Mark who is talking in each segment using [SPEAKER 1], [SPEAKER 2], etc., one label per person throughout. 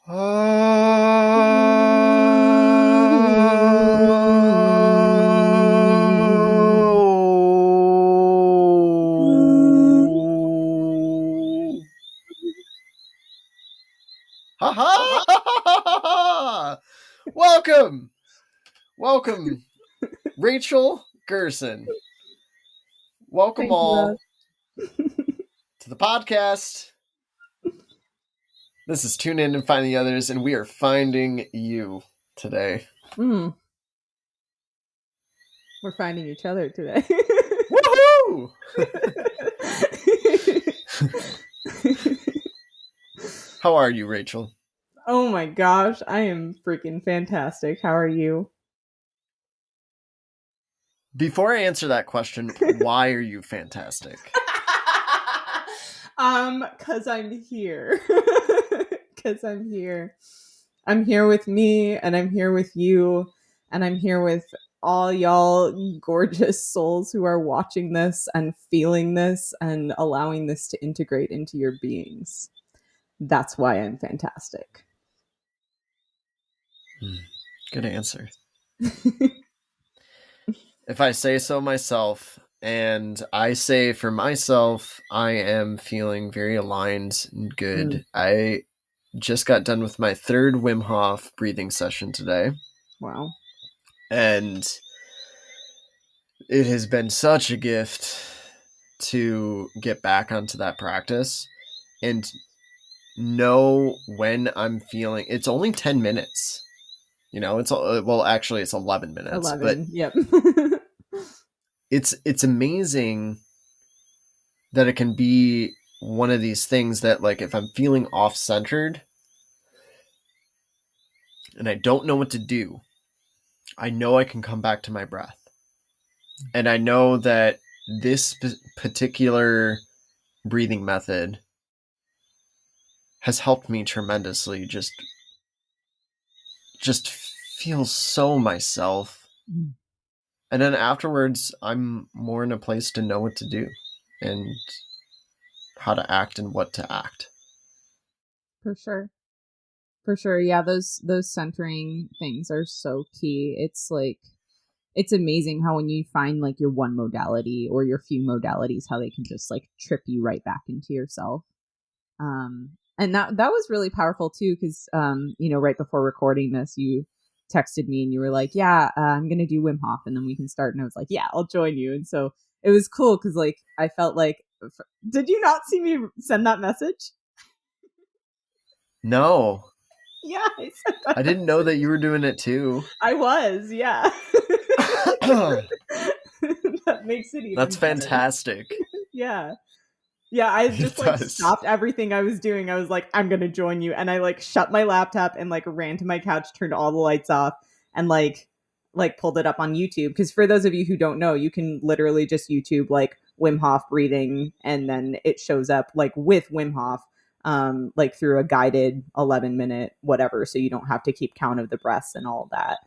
[SPEAKER 1] Oh. Ha ha! Welcome, Rachel, Gerson. Welcome
[SPEAKER 2] Thank
[SPEAKER 1] all
[SPEAKER 2] you,
[SPEAKER 1] to the podcast. This is Tune In and Find the Others, and we are finding you today.
[SPEAKER 2] We're finding each other today.
[SPEAKER 1] Woohoo! How are you, Rachel?
[SPEAKER 2] Oh my gosh, I am freaking fantastic. How are you?
[SPEAKER 1] Before I answer that question, why are you fantastic?
[SPEAKER 2] 'Cause I'm here. 'Cause I'm here. I'm here with me, and I'm here with you, and I'm here with all y'all gorgeous souls who are watching this and feeling this and allowing this to integrate into your beings. That's why I'm fantastic.
[SPEAKER 1] Good answer. If I say so myself, and I say for myself, I am feeling very aligned and good. I just got done with my third Wim Hof breathing session today.
[SPEAKER 2] Wow.
[SPEAKER 1] And it has been such a gift to get back onto that practice and know when I'm feeling. It's only 10 minutes. You know, actually it's 11 minutes.
[SPEAKER 2] 11,
[SPEAKER 1] but
[SPEAKER 2] yep.
[SPEAKER 1] It's amazing that it can be one of these things that, like, if I'm feeling off-centered and I don't know what to do, I know I can come back to my breath. And I know that this particular breathing method has helped me tremendously just feel so myself. And then afterwards, I'm more in a place to know what to do and how to act and what to act.
[SPEAKER 2] For sure. Yeah, those centering things are so key. It's like, it's amazing how when you find like your one modality or your few modalities, how they can just like trip you right back into yourself. And that was really powerful too, because right before recording this, you texted me and you were like, yeah, I'm gonna do Wim Hof and then we can start. And I was like, yeah, I'll join you. And so it was cool because like I felt like, did you not see me send that message?
[SPEAKER 1] No.
[SPEAKER 2] Yeah, I said that.
[SPEAKER 1] I didn't know that you were doing it too.
[SPEAKER 2] I was, yeah. That makes it even
[SPEAKER 1] That's
[SPEAKER 2] better.
[SPEAKER 1] fantastic.
[SPEAKER 2] Yeah, I just like stopped everything I was doing. I was like, I'm gonna join you, and I like shut my laptop and like ran to my couch, turned all the lights off, and like pulled it up on YouTube. Because for those of you who don't know, you can literally just YouTube like Wim Hof breathing, and then it shows up like with Wim Hof, like through a guided 11-minute whatever, so you don't have to keep count of the breaths and all that.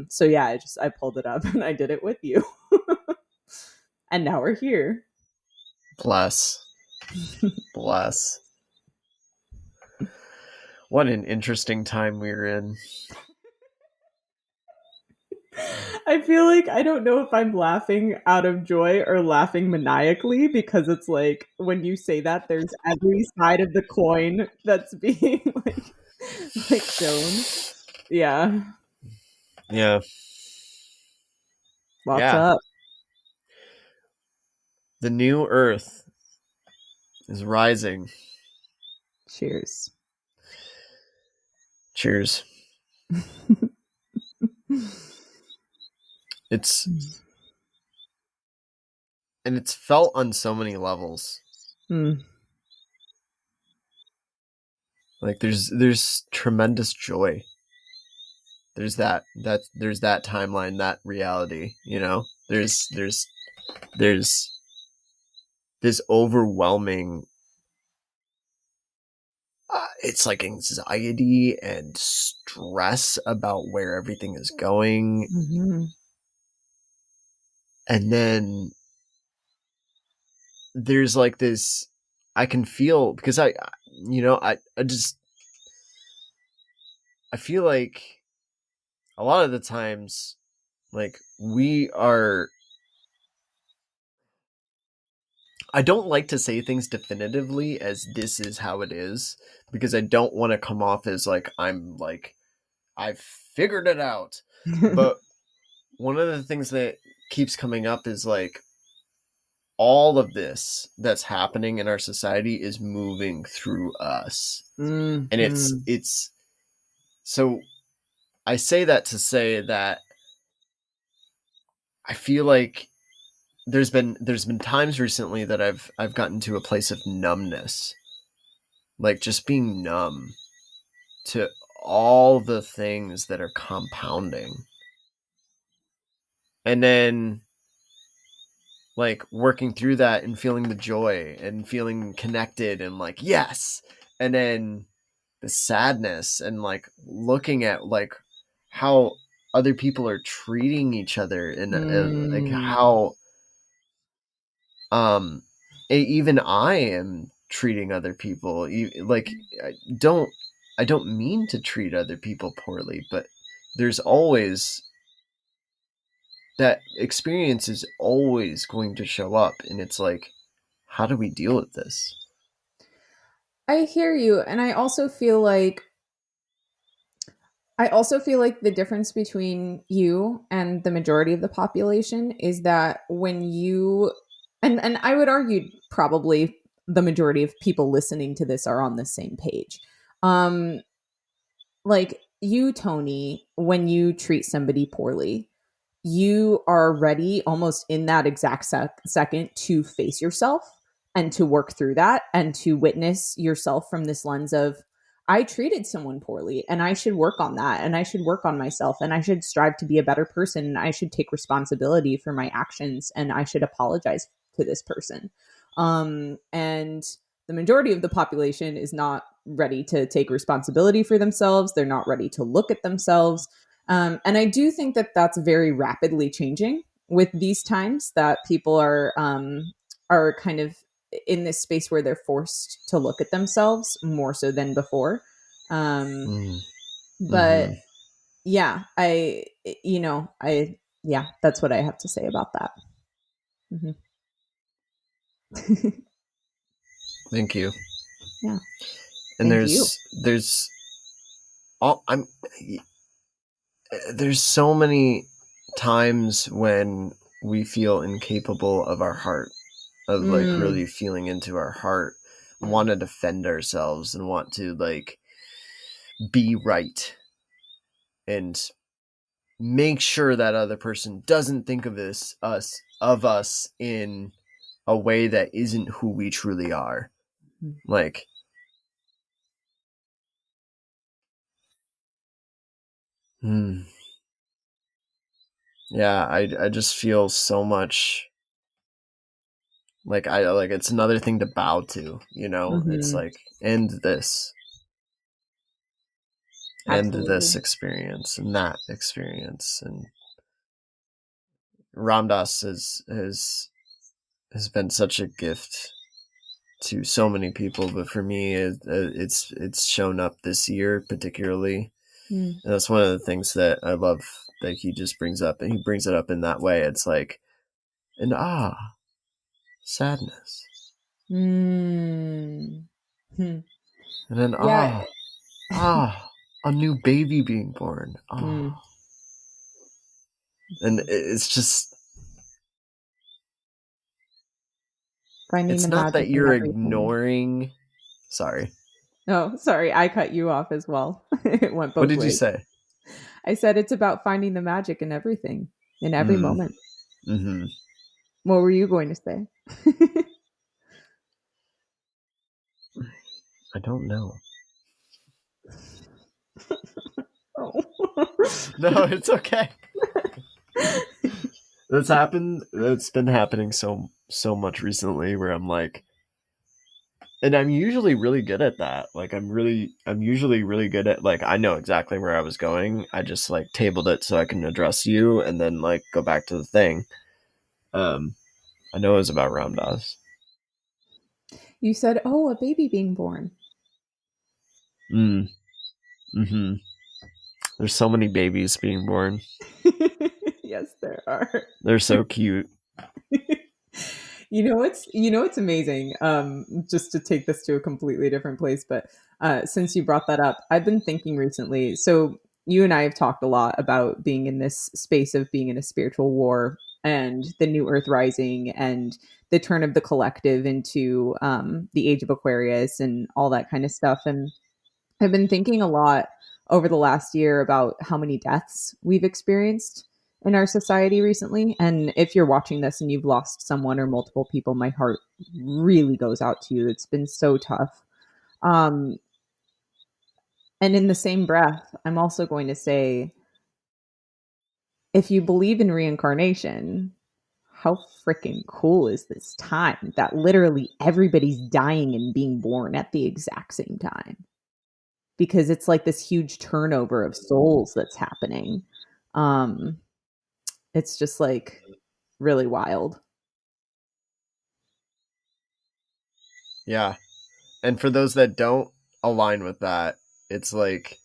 [SPEAKER 2] So yeah, I pulled it up and I did it with you. And now we're here.
[SPEAKER 1] Bless. What an interesting time we're in.
[SPEAKER 2] I feel like I don't know if I'm laughing out of joy or laughing maniacally, because it's like when you say that, there's every side of the coin that's being like shown. Yeah. Lots up.
[SPEAKER 1] The new earth is rising.
[SPEAKER 2] Cheers.
[SPEAKER 1] It's felt on so many levels. Like there's tremendous joy. There's that timeline, that reality, you know. There's this overwhelming it's like anxiety and stress about where everything is going.
[SPEAKER 2] Mm-hmm.
[SPEAKER 1] And then there's like this, I can feel, because I just, I feel like a lot of the times, like, we are. I don't like to say things definitively as this is how it is because I don't want to come off as like I'm like I've figured it out. But one of the things that keeps coming up is like all of this that's happening in our society is moving through us. And
[SPEAKER 2] Mhm.
[SPEAKER 1] it's so I say that to say that I feel like there's been times recently that I've gotten to a place of numbness, like just being numb to all the things that are compounding. And then like working through that and feeling the joy and feeling connected and like yes. And then the sadness and like looking at like how other people are treating each other and like
[SPEAKER 2] Mm.
[SPEAKER 1] how um even I am treating other people like I don't I don't mean to treat other people poorly, but there's always that experience is always going to show up, and it's like how do we deal with this?
[SPEAKER 2] I hear you, and I also feel like the difference between you and the majority of the population is that when you and I would argue probably the majority of people listening to this are on the same page. Um like you, Tony, when you treat somebody poorly, you are ready almost in that exact second to face yourself and to work through that and to witness yourself from this lens of I treated someone poorly and I should work on that and I should work on myself and I should strive to be a better person and I should take responsibility for my actions and I should apologize to this person. And the majority of the population is not ready to take responsibility for themselves. They're not ready to look at themselves, and I do think that that's very rapidly changing with these times that people are kind of in this space where they're forced to look at themselves more so than before. Um,
[SPEAKER 1] Mm.
[SPEAKER 2] but
[SPEAKER 1] Mm-hmm.
[SPEAKER 2] yeah, I yeah, that's what I have to say about that. Hmm.
[SPEAKER 1] Thank you.
[SPEAKER 2] Yeah,
[SPEAKER 1] And
[SPEAKER 2] thank you.
[SPEAKER 1] there's all I'm there's so many times when we feel incapable of our heart, of like
[SPEAKER 2] Mm,
[SPEAKER 1] really feeling into our heart,
[SPEAKER 2] mm,
[SPEAKER 1] want to defend ourselves and want to like be right and make sure that other person doesn't think of this us of us in a way that isn't who we truly are.
[SPEAKER 2] mm,
[SPEAKER 1] Like, hmm, yeah, I just feel so much like I like it's another thing to bow to, you know? It's
[SPEAKER 2] mm-hmm.
[SPEAKER 1] like end this
[SPEAKER 2] Absolutely.
[SPEAKER 1] experience and that experience. And Ramdas has been such a gift to so many people, but for me, it's shown up this year particularly,
[SPEAKER 2] Mm,
[SPEAKER 1] and that's one of the things that I love that he just brings up, and he brings it up in that way. It's like an sadness,
[SPEAKER 2] mm, hmm.
[SPEAKER 1] and then
[SPEAKER 2] Yeah.
[SPEAKER 1] a new baby being born.
[SPEAKER 2] Mm,
[SPEAKER 1] And it's just
[SPEAKER 2] finding the
[SPEAKER 1] it's not that
[SPEAKER 2] magic in
[SPEAKER 1] you're
[SPEAKER 2] everything.
[SPEAKER 1] ignoring. Sorry,
[SPEAKER 2] Oh, sorry, I cut you off as well. It went
[SPEAKER 1] what
[SPEAKER 2] both
[SPEAKER 1] did you
[SPEAKER 2] ways.
[SPEAKER 1] say?
[SPEAKER 2] I said it's about finding the magic in everything, in every
[SPEAKER 1] Mm,
[SPEAKER 2] moment.
[SPEAKER 1] mm-hmm.
[SPEAKER 2] What were you going to say?
[SPEAKER 1] I don't know.
[SPEAKER 2] Oh.
[SPEAKER 1] No, it's okay. That's happened. That's been happening so much recently, where I'm like, and I'm usually really good at that. Like I'm usually really good at like I know exactly where I was going. I just like tabled it so I can address you and then like go back to the thing. Um, I know it was about Ramdas.
[SPEAKER 2] You said, "Oh, a baby being born."
[SPEAKER 1] Mm, mm-hmm. There's so many babies being born.
[SPEAKER 2] Yes, there are.
[SPEAKER 1] They're so cute.
[SPEAKER 2] You know what's amazing, just to take this to a completely different place, but since you brought that up, I've been thinking recently. So you and I have talked a lot about being in this space of being in a spiritual war and the new earth rising and the turn of the collective into the age of Aquarius and all that kind of stuff. And I've been thinking a lot over the last year about how many deaths we've experienced in our society recently. And if you're watching this and you've lost someone or multiple people, my heart really goes out to you. It's been so tough. Um, and in the same breath, I'm also going to say, if you believe in reincarnation, how freaking cool is this time that literally everybody's dying and being born at the exact same time? Because it's like this huge turnover of souls that's happening. Um, it's just like really wild.
[SPEAKER 1] Yeah. And for those that don't align with that, it's like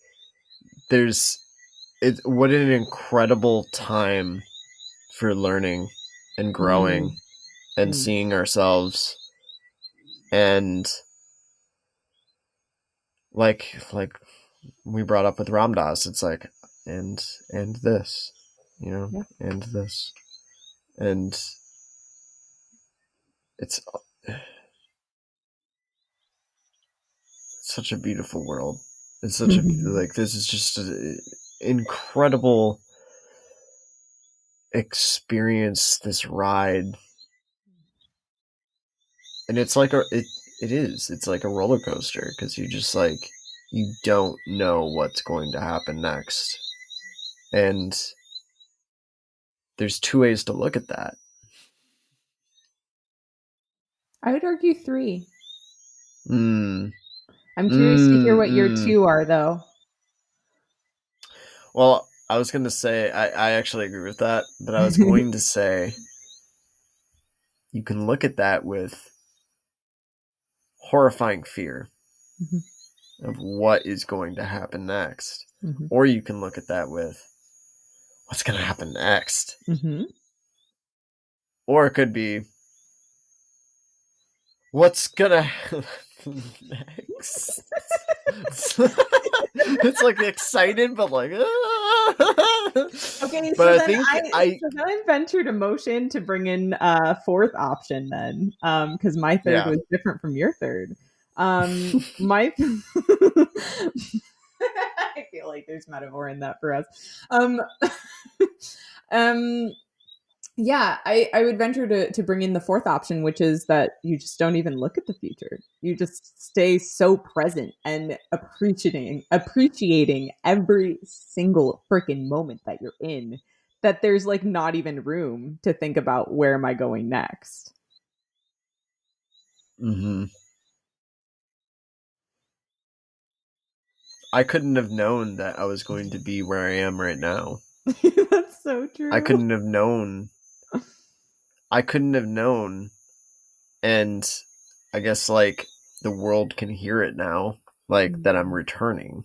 [SPEAKER 1] there's what an incredible time for learning and growing
[SPEAKER 2] Mm,
[SPEAKER 1] and
[SPEAKER 2] mm,
[SPEAKER 1] seeing ourselves and like we brought up with Ramdas, it's like and this, you know,
[SPEAKER 2] yeah.
[SPEAKER 1] and this. And it's such a beautiful world. It's such a like this is just an incredible experience, this ride. And it's like it's like a roller coaster because you just like you don't know what's going to happen next. And there's two ways to look at that.
[SPEAKER 2] I would argue three.
[SPEAKER 1] Mm,
[SPEAKER 2] I'm curious to hear
[SPEAKER 1] mm,
[SPEAKER 2] what your
[SPEAKER 1] mm.
[SPEAKER 2] two are, though.
[SPEAKER 1] Well, I was going to say, I actually agree with that, but I was going to say you can look at that with horrifying fear
[SPEAKER 2] Mhm,
[SPEAKER 1] of what is going to happen next.
[SPEAKER 2] mhm,
[SPEAKER 1] Or you can look at that with what's going to happen next.
[SPEAKER 2] mhm.
[SPEAKER 1] Or it could be what's going to happen next. It's like excited, but like,
[SPEAKER 2] Okay,
[SPEAKER 1] but I think
[SPEAKER 2] so then I ventured a motion to bring in a fourth option then, because my third
[SPEAKER 1] yeah.
[SPEAKER 2] was different from your third. My I feel like there's metaphor in that for us. Um, um, yeah, I would venture to bring in the fourth option, which is that you just don't even look at the future. You just stay so present and appreciating every single freaking moment that you're in, that there's like not even room to think about where am I going next.
[SPEAKER 1] Mm-hmm. I couldn't have known that I was going to be where I am right now.
[SPEAKER 2] That's so
[SPEAKER 1] I
[SPEAKER 2] true.
[SPEAKER 1] couldn't have known. I couldn't have known. And I guess like the world can hear it now, like that I'm returning.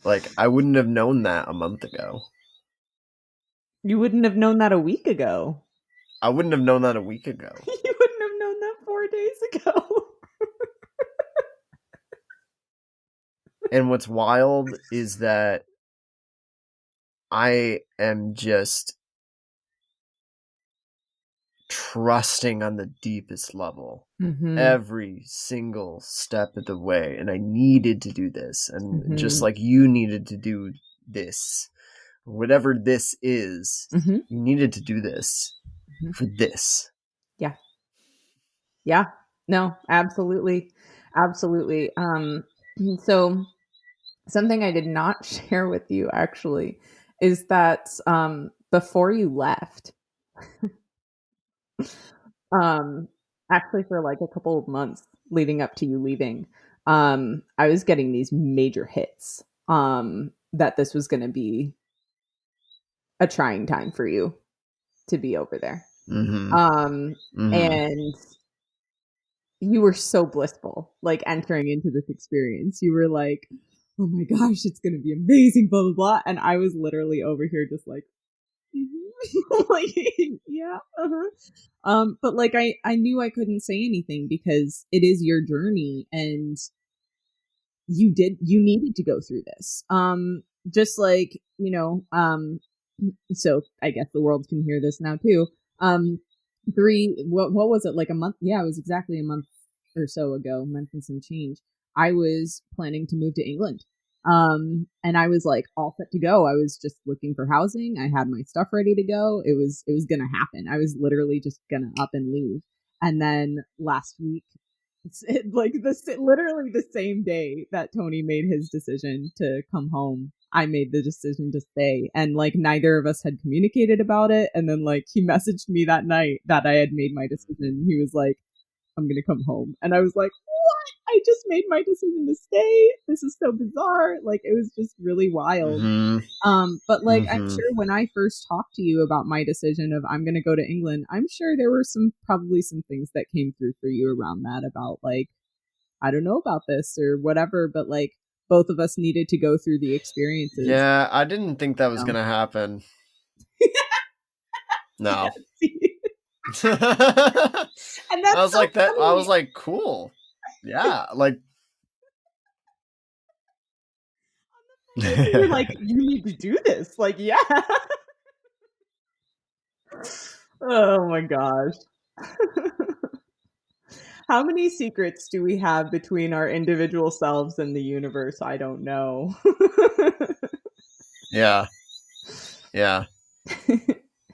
[SPEAKER 1] Like I wouldn't have known that a month ago.
[SPEAKER 2] You wouldn't have known that a week ago.
[SPEAKER 1] I wouldn't have known that a week ago.
[SPEAKER 2] You wouldn't have known that 4 days ago.
[SPEAKER 1] And what's wild is that I am just trusting on the deepest level
[SPEAKER 2] Mm-hmm.
[SPEAKER 1] every single step of the way. And I needed to do this. And just
[SPEAKER 2] Mm-hmm.
[SPEAKER 1] like you needed to do this, whatever this is,
[SPEAKER 2] Mm-hmm.
[SPEAKER 1] you needed to do this
[SPEAKER 2] Mm-hmm.
[SPEAKER 1] for this.
[SPEAKER 2] Yeah. Yeah. No, absolutely. Absolutely. So something I did not share with you actually is that before you left, um actually for like a couple of months leading up to you leaving, I was getting these major hits that this was going to be a trying time for you to be over there.
[SPEAKER 1] Mm-hmm.
[SPEAKER 2] Um
[SPEAKER 1] Mm-hmm.
[SPEAKER 2] and you were so blissful like entering into this experience. You were like, oh my gosh, it's gonna be amazing, blah blah blah. And I was literally over here just like, like, yeah, uh-huh. But like I knew I couldn't say anything because it is your journey, and you needed to go through this. Just like, so I guess the world can hear this now too. What was it, like a month? Yeah, it was exactly a month or so ago, month and some change. I was planning to move to England. And I was like all set to go. I was just looking for housing. I had my stuff ready to go. It was gonna happen. I was literally just gonna up and leave. And then last week, like literally the same day that Tony made his decision to come home, I made the decision to stay, and like neither of us had communicated about it. And then like he messaged me that night that I had made my decision. He was like, I'm gonna come home, and I was like, what? I just made my decision to stay. This is so bizarre. Like it was just really wild.
[SPEAKER 1] Mm-hmm.
[SPEAKER 2] But like I'm
[SPEAKER 1] Mm-hmm.
[SPEAKER 2] sure when I first talked to you about my decision of I'm gonna go to England, I'm sure there were probably some things that came through for you around that, about like, I don't know about this or whatever, but like both of us needed to go through the experiences.
[SPEAKER 1] Yeah, I didn't think that was
[SPEAKER 2] You know?
[SPEAKER 1] gonna happen.
[SPEAKER 2] Yeah,
[SPEAKER 1] No.
[SPEAKER 2] see?
[SPEAKER 1] I
[SPEAKER 2] And that's
[SPEAKER 1] was
[SPEAKER 2] so
[SPEAKER 1] like that. I was
[SPEAKER 2] funny.
[SPEAKER 1] like, cool. Yeah, like.
[SPEAKER 2] You're like, you need to do this. Like, yeah. Oh my gosh. How many secrets do we have between our individual selves and the universe? I don't know.
[SPEAKER 1] Yeah, yeah.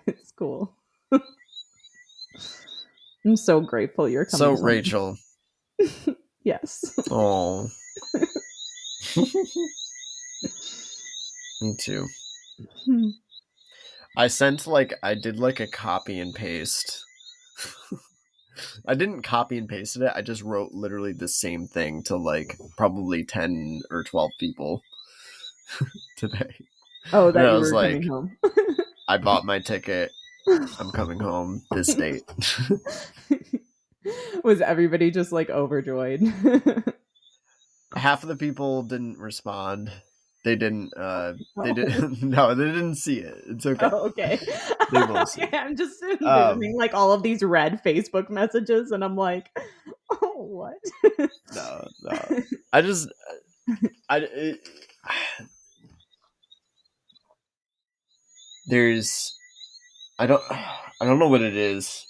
[SPEAKER 2] It's cool. I'm so grateful you're
[SPEAKER 1] So
[SPEAKER 2] coming home.
[SPEAKER 1] Rachel.
[SPEAKER 2] Yes.
[SPEAKER 1] Oh. Me too. I did like a copy and paste. I didn't copy and pasted it. I just wrote literally the same thing to like probably 10 or 12 people today.
[SPEAKER 2] Oh,
[SPEAKER 1] And
[SPEAKER 2] that
[SPEAKER 1] I
[SPEAKER 2] you
[SPEAKER 1] was
[SPEAKER 2] were
[SPEAKER 1] like,
[SPEAKER 2] coming home.
[SPEAKER 1] I bought my ticket. I'm coming home this date.
[SPEAKER 2] Was everybody just like overjoyed?
[SPEAKER 1] Half of the people didn't respond. They didn't they
[SPEAKER 2] Oh,
[SPEAKER 1] didn't no, they didn't see it. It's okay.
[SPEAKER 2] oh, okay.
[SPEAKER 1] They won't see.
[SPEAKER 2] Okay, I'm just
[SPEAKER 1] Um
[SPEAKER 2] envisioning like all of these red Facebook messages, and I'm like, oh, what?
[SPEAKER 1] no. I just I it, there's I don't know what it is.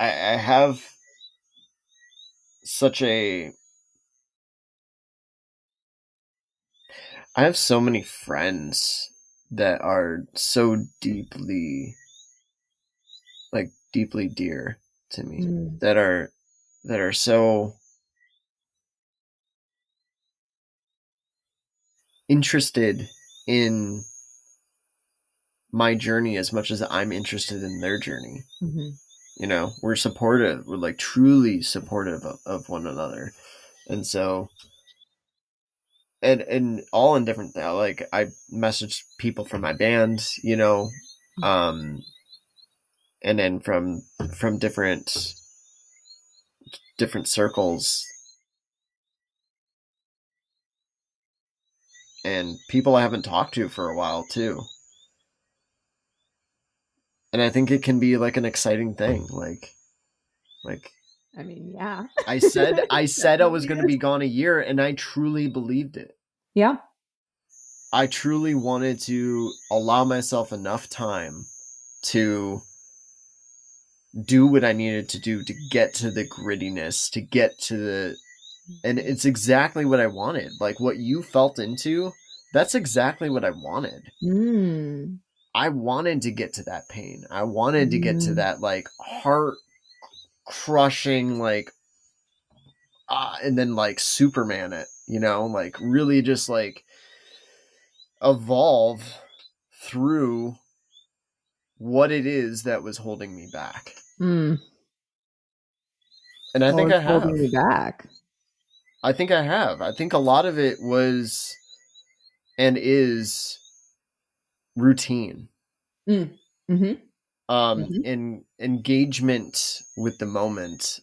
[SPEAKER 1] I have such a I have so many friends that are so deeply dear to me,
[SPEAKER 2] Mm,
[SPEAKER 1] that are so interested in my journey as much as I'm interested in their journey.
[SPEAKER 2] mhm,
[SPEAKER 1] You know, we're supportive. We're like truly supportive of one another, and so and all in different. Like I messaged people from my band, you know, um, and then from different circles and people I haven't talked to for a while too. And I think it can be like an exciting thing. Like
[SPEAKER 2] I mean, yeah.
[SPEAKER 1] I said I was
[SPEAKER 2] Definitely
[SPEAKER 1] going to
[SPEAKER 2] is.
[SPEAKER 1] be gone a year, and I truly believed it.
[SPEAKER 2] Yeah.
[SPEAKER 1] I truly wanted to allow myself enough time to do what I needed to do to get to the grittiness, to get to the and it's exactly what I wanted. Like what you felt into, that's exactly what I wanted.
[SPEAKER 2] Mm.
[SPEAKER 1] I wanted to get to that pain. I wanted to get to
[SPEAKER 2] Mm.
[SPEAKER 1] that like heart crushing like and then like Superman it, you know, like really just like evolve through what it is that was holding me back.
[SPEAKER 2] Mm.
[SPEAKER 1] And I
[SPEAKER 2] Well,
[SPEAKER 1] think
[SPEAKER 2] it's
[SPEAKER 1] I
[SPEAKER 2] holding
[SPEAKER 1] have.
[SPEAKER 2] me back.
[SPEAKER 1] I think I have. I think a lot of it was and is routine.
[SPEAKER 2] Mm. Mhm. Mhm.
[SPEAKER 1] In engagement with the moment,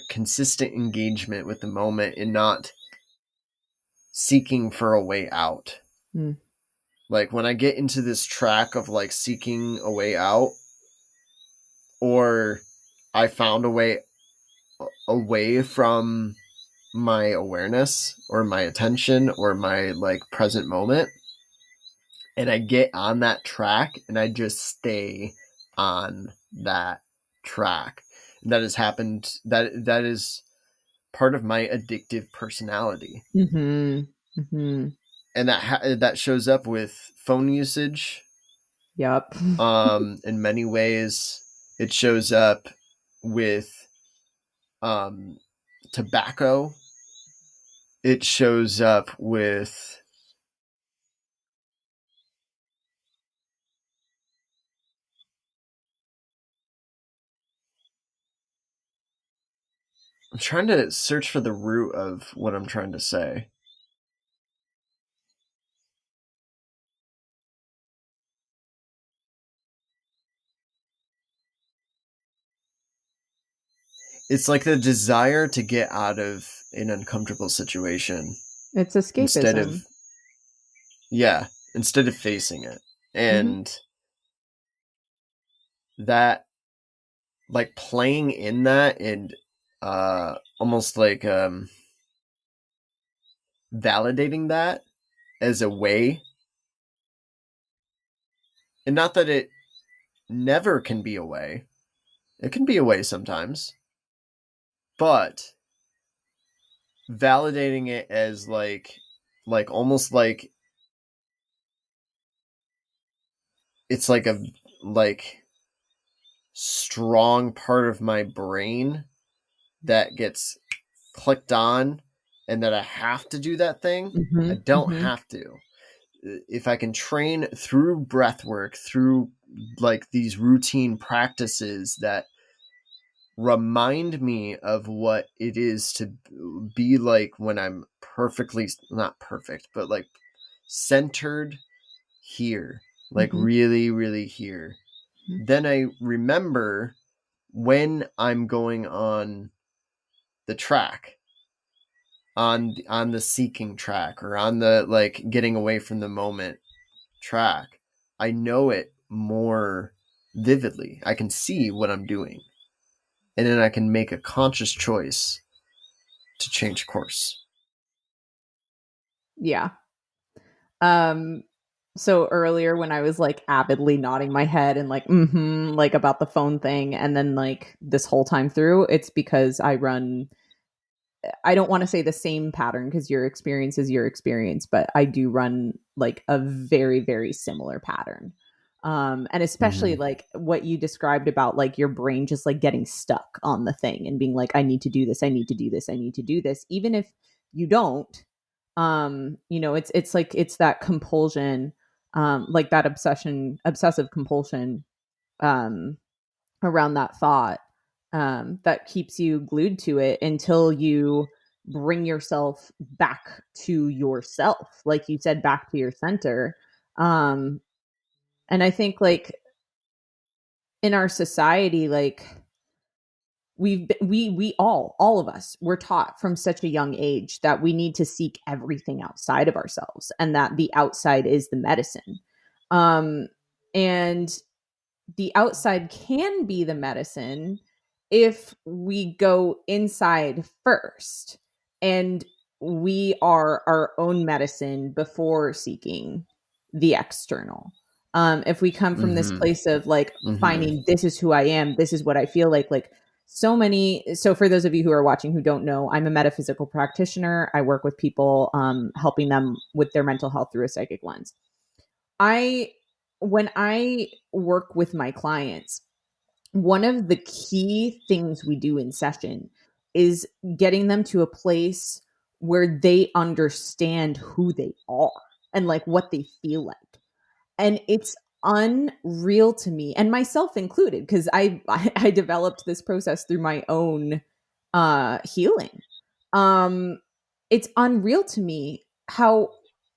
[SPEAKER 1] consistent engagement with the moment, and not seeking for a way out.
[SPEAKER 2] Mm.
[SPEAKER 1] Like when I get into this track of like seeking a way out, or I found a way away from my awareness or my attention or my like present moment, and I get on that track and I just stay on that track. That has happened. That is part of my addictive personality,
[SPEAKER 2] Mm-hmm. Mm-hmm.
[SPEAKER 1] and that shows up with phone usage.
[SPEAKER 2] Yep.
[SPEAKER 1] In many ways, it shows up with um, tobacco. It shows up with I'm trying to search for the root of what I'm trying to say. It's like the desire to get out of an uncomfortable situation
[SPEAKER 2] It's
[SPEAKER 1] instead of
[SPEAKER 2] escapism.
[SPEAKER 1] yeah, instead of facing it.
[SPEAKER 2] Mm-hmm.
[SPEAKER 1] And that like playing in that and almost like validating that as a way, and not that it never can be a way. It can be a way sometimes, but validating it as like almost like it's like a like strong part of my brain that gets clicked on and that I have to do that thing.
[SPEAKER 2] Mm-hmm.
[SPEAKER 1] I don't
[SPEAKER 2] Mm-hmm.
[SPEAKER 1] have to. If I can train through breath work, through like these routine practices that remind me of what it is to be like when I'm perfectly not perfect, but like centered here, like
[SPEAKER 2] Mm-hmm.
[SPEAKER 1] really, really here. Then I remember when I'm going on the track, on the seeking track, or on the like getting away from the moment track. I know it more vividly. I can see what I'm doing, and then I can make a conscious choice to change course.
[SPEAKER 2] Yeah. Um, so earlier when I was like avidly nodding my head and like, mm-hmm, like about the phone thing, and then like this whole time through, it's because I don't want to say the same pattern because your experience is your experience, but I do run like a very, very similar pattern. And especially
[SPEAKER 1] Mm-hmm.
[SPEAKER 2] like what you described about like your brain just like getting stuck on the thing and being like, I need to do this, I need to do this, I need to do this, even if you don't. It's like it's that compulsion, like that obsessive compulsion, um, around that thought, that keeps you glued to it until you bring yourself back to yourself, like you said, back to your center. um and I think like in our society, like we all of us were taught from such a young age that we need to seek everything outside of ourselves and that the outside is the medicine. And the outside can be the medicine if we go inside first and we are our own medicine before seeking the external. If we come from this
[SPEAKER 1] Mm-hmm.
[SPEAKER 2] place of like
[SPEAKER 1] Mm-hmm.
[SPEAKER 2] finding this is who I am, this is what I feel like so for those of you who are watching who don't know, I'm a metaphysical practitioner. I work with people, helping them with their mental health through a psychic lens. I When I work with my clients, one of the key things we do in session is getting them to a place where they understand who they are and like what they feel like. And it's unreal to me, and myself included, because I developed this process through my own healing. um it's unreal to me how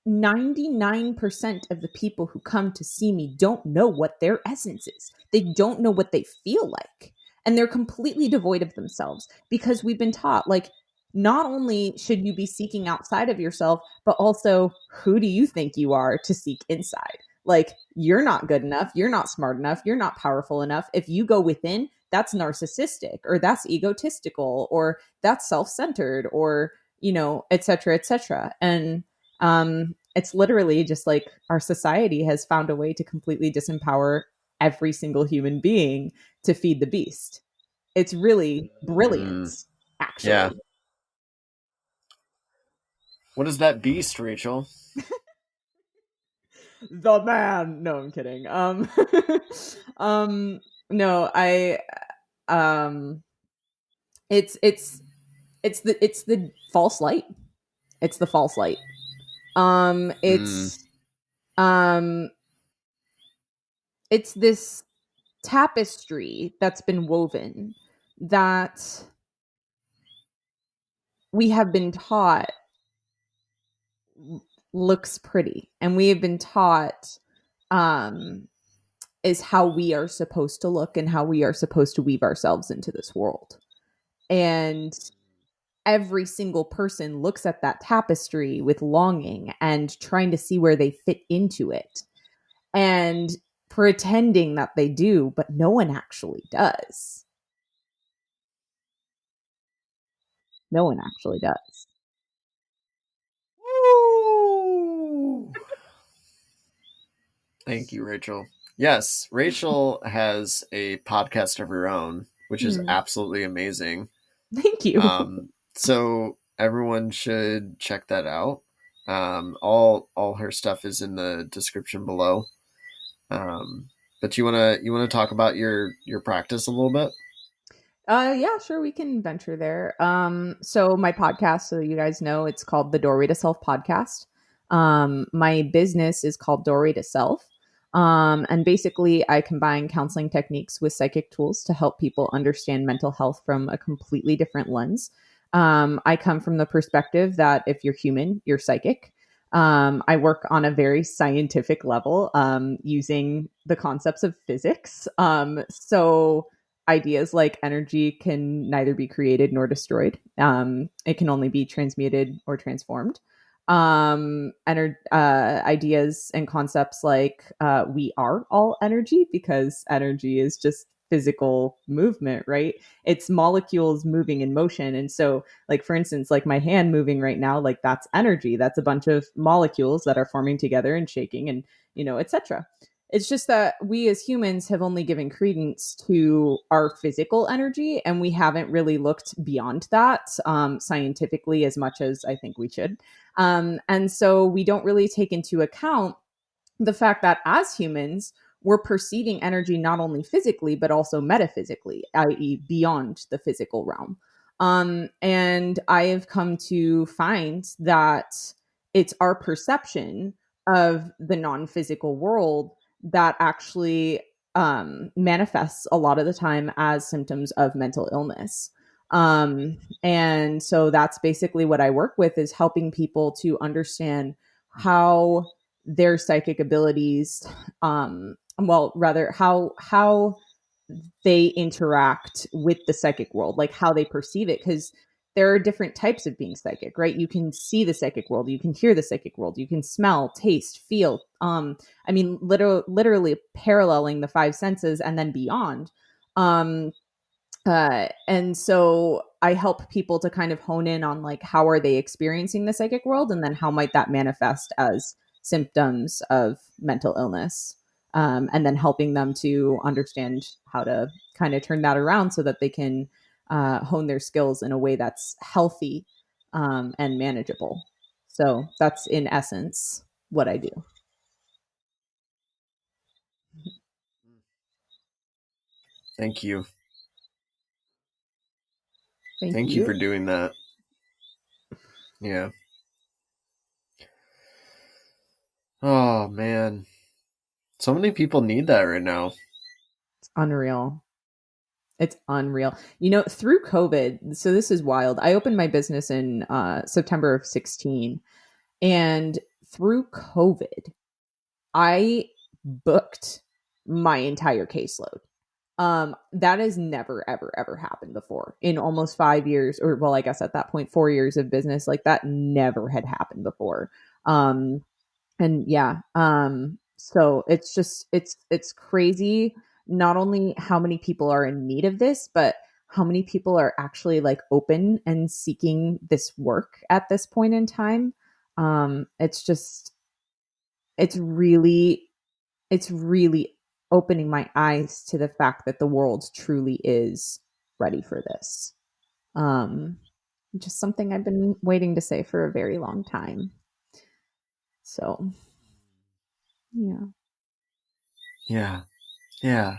[SPEAKER 2] 99% of the people who come to see me don't know what their essence is. They don't know what they feel like, and they're completely devoid of themselves because we've been taught like not only should you be seeking outside of yourself, but also who do you think you are to seek inside? Like, you're not good enough, you're not smart enough, you're not powerful enough. If you go within, that's narcissistic, or that's egotistical, or that's self-centered, or, et cetera, et cetera. And it's literally just like our society has found a way to completely disempower every single human being to feed the beast. It's really brilliant,
[SPEAKER 1] Mm, yeah.
[SPEAKER 2] actually.
[SPEAKER 1] What is that beast, Rachel?
[SPEAKER 2] The man. No, I'm kidding. Um, no, um, it's it's the false light. It's the false light. Um,
[SPEAKER 1] Mm,
[SPEAKER 2] it's um, it's this tapestry that's been woven that we have been taught looks pretty, and we have been taught um is how we are supposed to look and how we are supposed to weave ourselves into this world. And every single person looks at that tapestry with longing and trying to see where they fit into it and pretending that they do, but no one actually does. No one actually does.
[SPEAKER 1] Woo! Thank you, Rachel. Yes, Rachel has a podcast of her own, which is
[SPEAKER 2] Hmm.
[SPEAKER 1] absolutely amazing.
[SPEAKER 2] Thank you.
[SPEAKER 1] So everyone should check that out. All her stuff is in the description below. Um, but you wanna talk about your practice a little bit?
[SPEAKER 2] Yeah, sure, we can venture there. So my podcast, so you guys know, it's called the Doorway to Self podcast. My business is called Doorway to Self. And basically, I combine counseling techniques with psychic tools to help people understand mental health from a completely different lens. I come from the perspective that if you're human, you're psychic. I work on a very scientific level using the concepts of physics. So ideas like energy can neither be created nor destroyed. It can only be transmuted or transformed. Ideas and concepts like we are all energy, because energy is just physical movement, right? It's molecules moving in motion. And so, like, for instance, like my hand moving right now, like that's energy. That's a bunch of molecules that are forming together and shaking and, etc. It's just that we as humans have only given credence to our physical energy, and we haven't really looked beyond that scientifically as much as I think we should. And so we don't really take into account the fact that as humans, we're perceiving energy not only physically, but also metaphysically, i.e., beyond the physical realm. And I have come to find that it's our perception of the non physical world that actually manifests a lot of the time as symptoms of mental illness. And so that's basically what I work with, is helping people to understand how their psychic abilities well, rather, how they interact with the psychic world, like how they perceive it, because there are different types of being psychic, right? You can see the psychic world, you can hear the psychic world, you can smell, taste, feel. I mean, literally paralleling the five senses and then beyond. um and so I help people to kind of hone in on, like, how are they experiencing the psychic world, and then how might that manifest as symptoms of mental illness, and then helping them to understand how to kind of turn that around so that they can hone their skills in a way that's healthy and manageable. So that's in essence what I do.
[SPEAKER 1] Thank you.
[SPEAKER 2] Thank
[SPEAKER 1] Thank you for
[SPEAKER 2] you.
[SPEAKER 1] doing that. Yeah. Oh man. So many people need that right now.
[SPEAKER 2] It's unreal. It's unreal. Through COVID, so this is wild. I opened my business in September of 16. And through COVID, I booked my entire caseload. That has never, ever, ever happened before in almost 5 years, or well, I guess at that point, 4 years of business. Like that never had happened before. Um, and yeah, so it's just it's crazy. Not only how many people are in need of this, but how many people are actually like open and seeking this work at this point in time. It's just it's really it's really opening my eyes to the fact that the world truly is ready for this. Um, just something I've been waiting to say for a very long time. So, yeah.
[SPEAKER 1] Yeah. Yeah.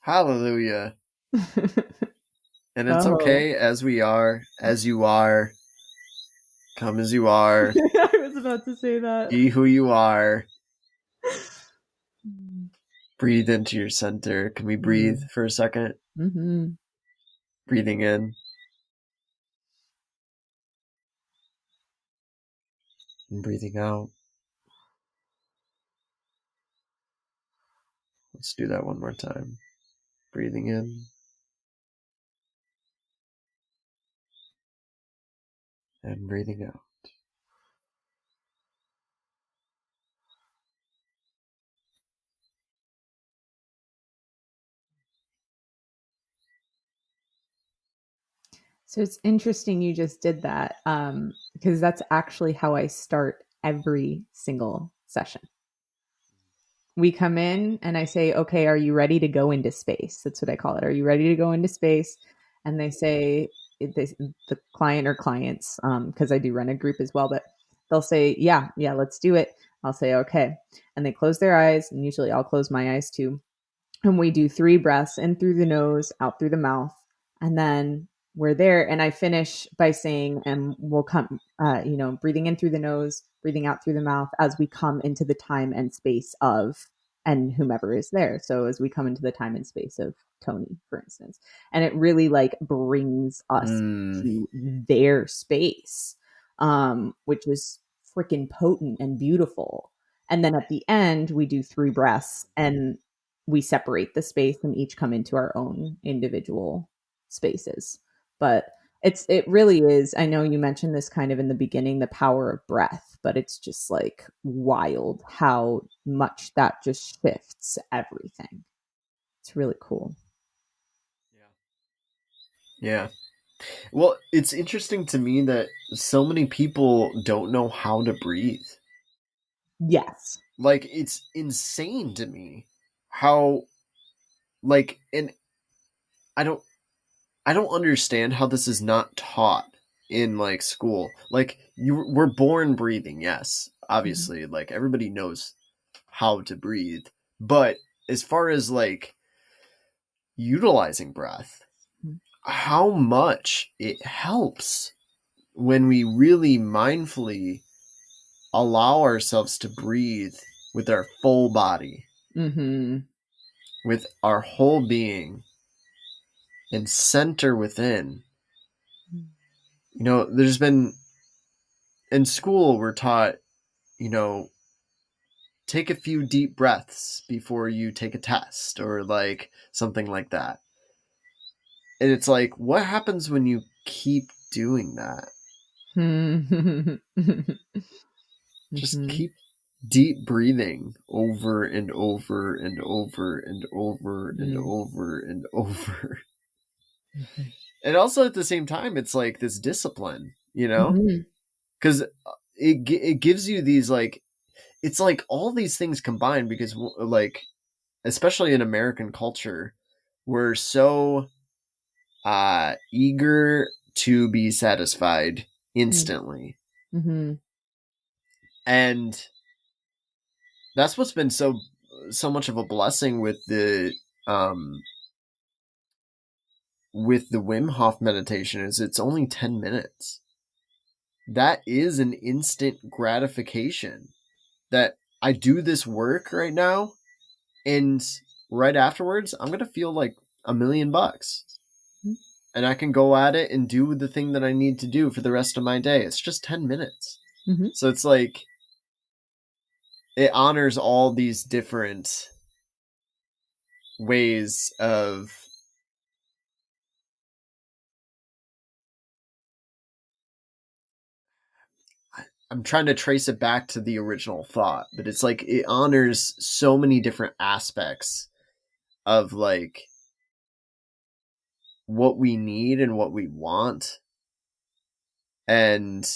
[SPEAKER 1] Hallelujah. And it's
[SPEAKER 2] Oh.
[SPEAKER 1] okay as we are, as you are, come as you are,
[SPEAKER 2] I was about to say that.
[SPEAKER 1] be who you are, breathe into your center. Can we breathe
[SPEAKER 2] Mm.
[SPEAKER 1] for a second?
[SPEAKER 2] Mm-hmm.
[SPEAKER 1] Breathing in and breathing out. Let's do that one more time. Breathing in and breathing out.
[SPEAKER 2] So it's interesting you just did that, because that's actually how I start every single session. We come in and I say, okay, are you ready to go into space? That's what I call it. Are you ready to go into space? And they say, the client or clients, because I do run a group as well, but they'll say, yeah, let's do it. I'll say, okay. And they close their eyes, and usually I'll close my eyes too. And we do 3 breaths in through the nose, out through the mouth, and then we're there. And I finish by saying, and we'll come, breathing in through the nose, breathing out through the mouth as we come into the time and space of, and whomever is there. So as we come into the time and space of Tony, for instance, and it really like brings us
[SPEAKER 1] Mm.
[SPEAKER 2] to their space, which is freaking potent and beautiful. And then at the end, we do 3 breaths and we separate the space and each come into our own individual spaces. But it really is. I know you mentioned this kind of in the beginning, the power of breath, but it's just like wild how much that just shifts everything. It's really cool.
[SPEAKER 1] Yeah. Well, it's interesting to me that so many people don't know how to breathe.
[SPEAKER 2] Yes.
[SPEAKER 1] Like, it's insane to me how, like, and I don't, I don't understand how this is not taught in like school. Like, we're born breathing, yes,
[SPEAKER 2] Mhm.
[SPEAKER 1] obviously, like everybody knows how to breathe, but as far as like utilizing breath, how much it helps when we really mindfully allow ourselves to breathe with our full body,
[SPEAKER 2] Mhm.
[SPEAKER 1] with our whole being, and center within. You know, there's been in school, we're taught, you know, take a few deep breaths before you take a test or like something like that. And it's like, what happens when you keep doing that?
[SPEAKER 2] Mhm.
[SPEAKER 1] Just
[SPEAKER 2] Mhm.
[SPEAKER 1] keep deep breathing over and over and over and over and
[SPEAKER 2] Mhm.
[SPEAKER 1] over and over.
[SPEAKER 2] Mhm.
[SPEAKER 1] And also at the same time, it's like this discipline, you know?
[SPEAKER 2] Mhm.
[SPEAKER 1] Because it gives you these like, it's like all these things combined because like, especially in American culture, we're so eager to be satisfied instantly.
[SPEAKER 2] Mhm.
[SPEAKER 1] And that's what's been so much of a blessing um with the Wim Hof meditation is it's only 10 minutes. That is an instant gratification that I do this work right now and right afterwards I'm going to feel like $1,000,000 and I can go at it and do the thing that I need to do for the rest of my day. It's just 10 minutes.
[SPEAKER 2] Mhm.
[SPEAKER 1] So it's like it honors all these different ways of I'm trying to trace it back to the original thought, but it's like it honors so many different aspects of like what we need and what we want. And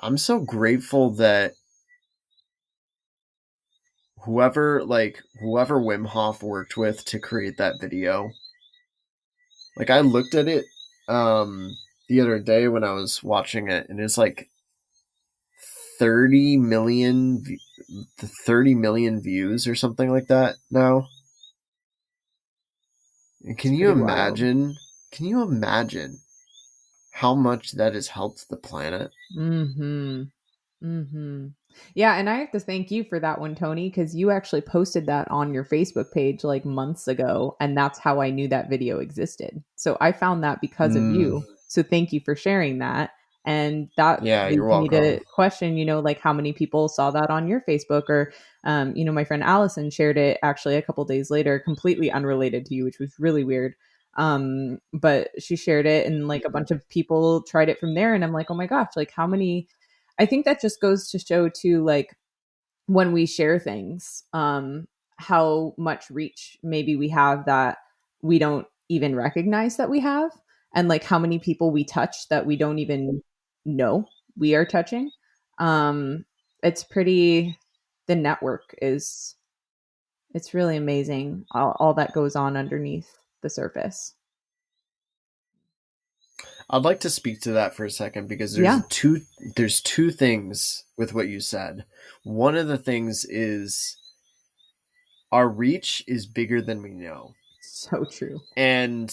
[SPEAKER 1] I'm so grateful that whoever Wim Hof worked with to create that video, like I looked at it the other day when I was watching it, and it's like 30 million 30 million views or something like that now. And
[SPEAKER 2] It's pretty wild.
[SPEAKER 1] can you imagine how much that has helped the planet?
[SPEAKER 2] Mm-hmm. Mm-hmm. Yeah, and I have to thank you for that one, Tony, because you actually posted that on your Facebook page like months ago, and that's how I knew that video existed. So I found that because of
[SPEAKER 1] Mm,
[SPEAKER 2] you. So thank you for sharing that. And that
[SPEAKER 1] yeah, you're
[SPEAKER 2] leads me to
[SPEAKER 1] welcome.
[SPEAKER 2] question, like how many people saw that on your Facebook or my friend Allison shared it actually a couple days later, completely unrelated to you, which was really weird. But she shared it and like a bunch of people tried it from there. And I'm like, oh my gosh, like how many I think that just goes to show too, like when we share things, how much reach maybe we have that we don't even recognize that we have, and like how many people we touch that we don't even know we are touching. Um, it's pretty. The network is. It's really amazing all that goes on underneath the surface.
[SPEAKER 1] I'd like to speak to that for a second because
[SPEAKER 2] Yeah,
[SPEAKER 1] there's two things with what you said. One of the things is our reach is bigger than we know.
[SPEAKER 2] so true.
[SPEAKER 1] And